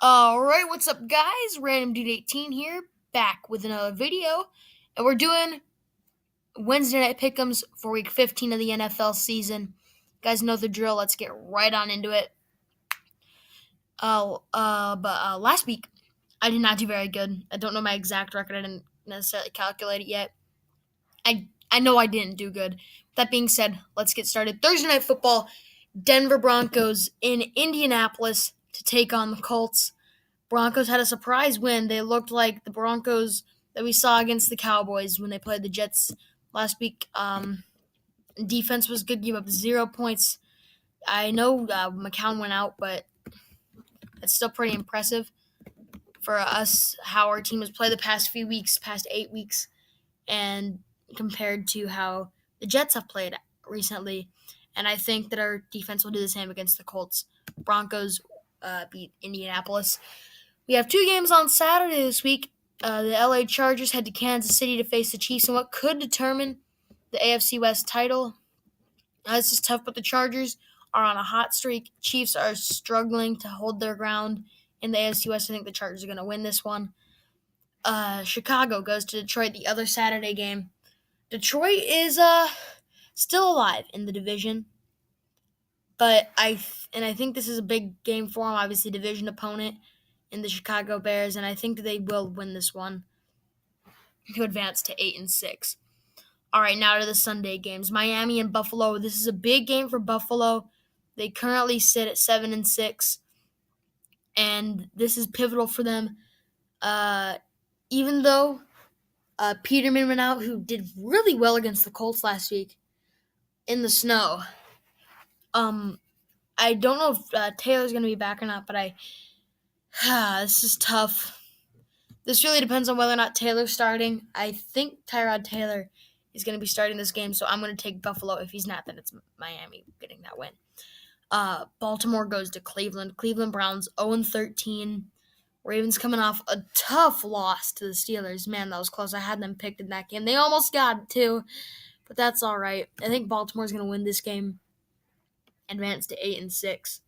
Alright, what's up guys? Random Dude 18 here, back with another video. And we're doing Wednesday Night Pick'ems for week 15 of the NFL season. You guys know the drill, let's get right on into it. But last week, I did not do very good. I don't know my exact record, I didn't necessarily calculate it yet. I know I didn't do good. That being said, let's get started. Thursday Night Football, Denver Broncos in Indianapolis to take on the Colts. Broncos had a surprise win. They looked like the Broncos that we saw against the Cowboys when they played the Jets last week. Defense was good, gave up 0 points. I know McCown went out, but it's still pretty impressive for us how our team has played the past few weeks, past 8 weeks, and compared to how the Jets have played recently. And I think that our defense will do the same against the Colts. Broncos beat Indianapolis. We have 2 games on Saturday this week. The LA Chargers head to Kansas City to face the Chiefs in what could determine the AFC West title. This is tough, but the Chargers are on a hot streak. Chiefs are struggling to hold their ground in the AFC West. I think the Chargers are going to win this one. Chicago goes to Detroit the other Saturday game. Detroit is still alive in the division, but I think this is a big game for them. Obviously, division opponent in the Chicago Bears, and I think that they will win this one to advance to 8-6. All right, now to the Sunday games. Miami and Buffalo. This is a big game for Buffalo. They currently sit at 7-6, and this is pivotal for them. Even though Peterman went out, who did really well against the Colts last week in the snow. I don't know if Taylor's going to be back or not, but this is tough. This really depends on whether or not Taylor's starting. I think Tyrod Taylor is going to be starting this game, so I'm going to take Buffalo. If he's not, then it's Miami getting that win. Baltimore goes to Cleveland. Cleveland Browns 0-13. Ravens coming off a tough loss to the Steelers. Man, that was close. I had them picked in that game. They almost got it too, but that's all right. I think Baltimore's going to win this game, advance to 8-6.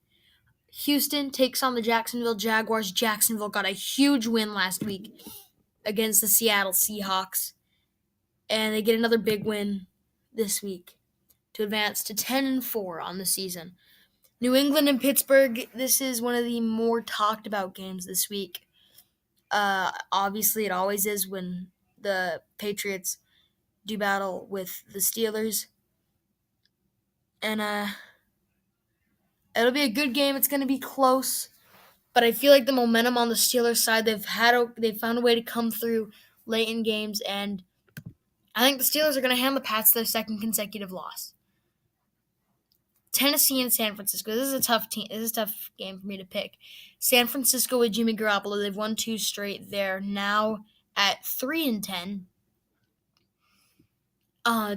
Houston takes on the Jacksonville Jaguars. Jacksonville got a huge win last week against the Seattle Seahawks, and they get another big win this week to advance to 10-4 on the season. New England and Pittsburgh, this is one of the more talked about games this week. Obviously, it always is when the Patriots do battle with the Steelers. And it'll be a good game. It's going to be close. But I feel like the momentum on the Steelers side, they've found a way to come through late in games. And I think the Steelers are going to hand the Pats their second consecutive loss. Tennessee and San Francisco. This is a tough team. This is a tough game for me to pick. San Francisco with Jimmy Garoppolo. They've won 2 straight. They're now at 3-10.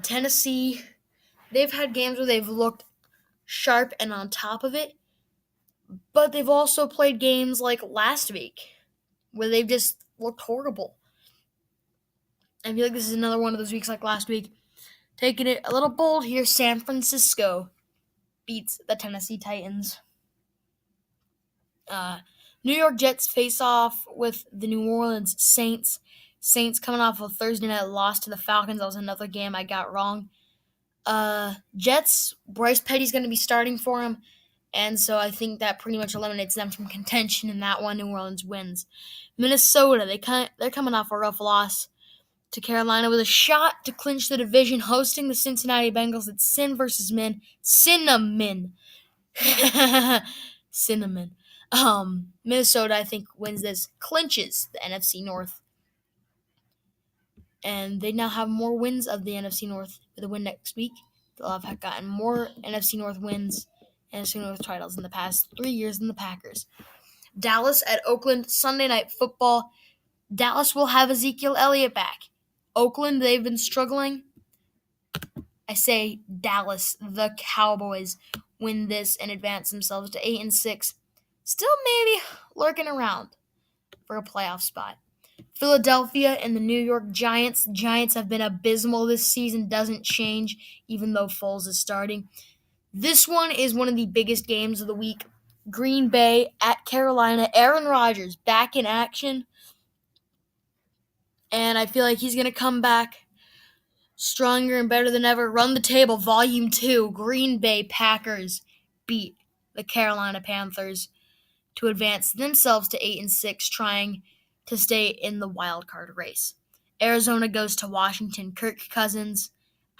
Tennessee, they've had games where they've looked sharp and on top of it, but they've also played games like last week where they've just looked horrible. I feel like this is another one of those weeks like last week. Taking it a little bold here, San Francisco beats the Tennessee Titans. New York Jets face off with the New Orleans Saints. Saints coming off a Thursday night loss to the Falcons. That was another game I got wrong. Jets, Bryce Petty's going to be starting for them, and so I think that pretty much eliminates them from contention in that one. New Orleans wins. Minnesota, they're coming off a rough loss to Carolina with a shot to clinch the division, hosting the Cincinnati Bengals. It's Sin versus Min. Cinnamon. Cinnamon. Minnesota, I think, wins this, clinches the NFC North. And they now have more wins of the NFC North with a win next week. They'll have gotten more NFC North wins, NFC North titles in the past 3 years than the Packers. Dallas at Oakland, Sunday Night Football. Dallas will have Ezekiel Elliott back. Oakland, they've been struggling. I say Dallas, the Cowboys, win this and advance themselves to 8-6. Still maybe lurking around for a playoff spot. Philadelphia and the New York Giants. Giants have been abysmal this season. Doesn't change even though Foles is starting. This one is one of the biggest games of the week. Green Bay at Carolina. Aaron Rodgers back in action. And I feel like he's going to come back stronger and better than ever. Run the table, Volume 2. Green Bay Packers beat the Carolina Panthers to advance themselves to 8-6, trying to stay in the wild card race. Arizona goes to Washington. Kirk Cousins.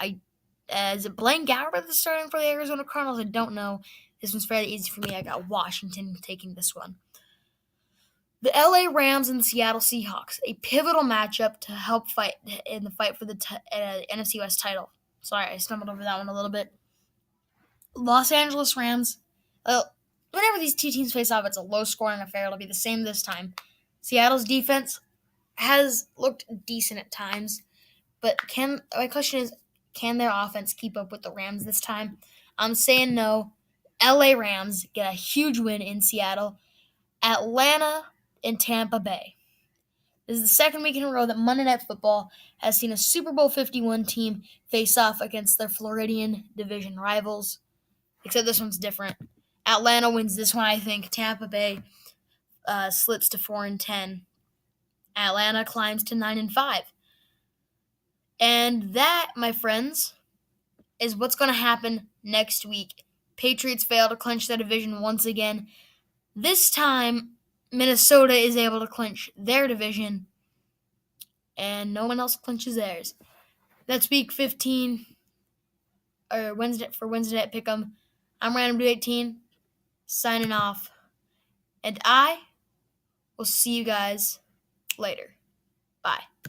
Is it Blaine Gabbert that's starting for the Arizona Cardinals? I don't know. This one's fairly easy for me. I got Washington taking this one. The LA Rams and the Seattle Seahawks, a pivotal matchup to help fight in the fight for the NFC West title. Sorry, I stumbled over that one a little bit. Los Angeles Rams. Whenever these two teams face off, it's a low-scoring affair. It'll be the same this time. Seattle's defense has looked decent at times, but my question is, can their offense keep up with the Rams this time? I'm saying no. LA Rams get a huge win in Seattle. Atlanta and Tampa Bay. This is the second week in a row that Monday Night Football has seen a Super Bowl 51 team face off against their Floridian division rivals, except this one's different. Atlanta wins this one, I think. Tampa Bay slips to 4-10. Atlanta climbs to 9-5. And that, my friends, is what's going to happen next week. Patriots fail to clinch their division once again. This time, Minnesota is able to clinch their division, and no one else clinches theirs. That's week 15, or Wednesday Night Pick'em. I'm Random 18, signing off, and I will see you guys later. Bye.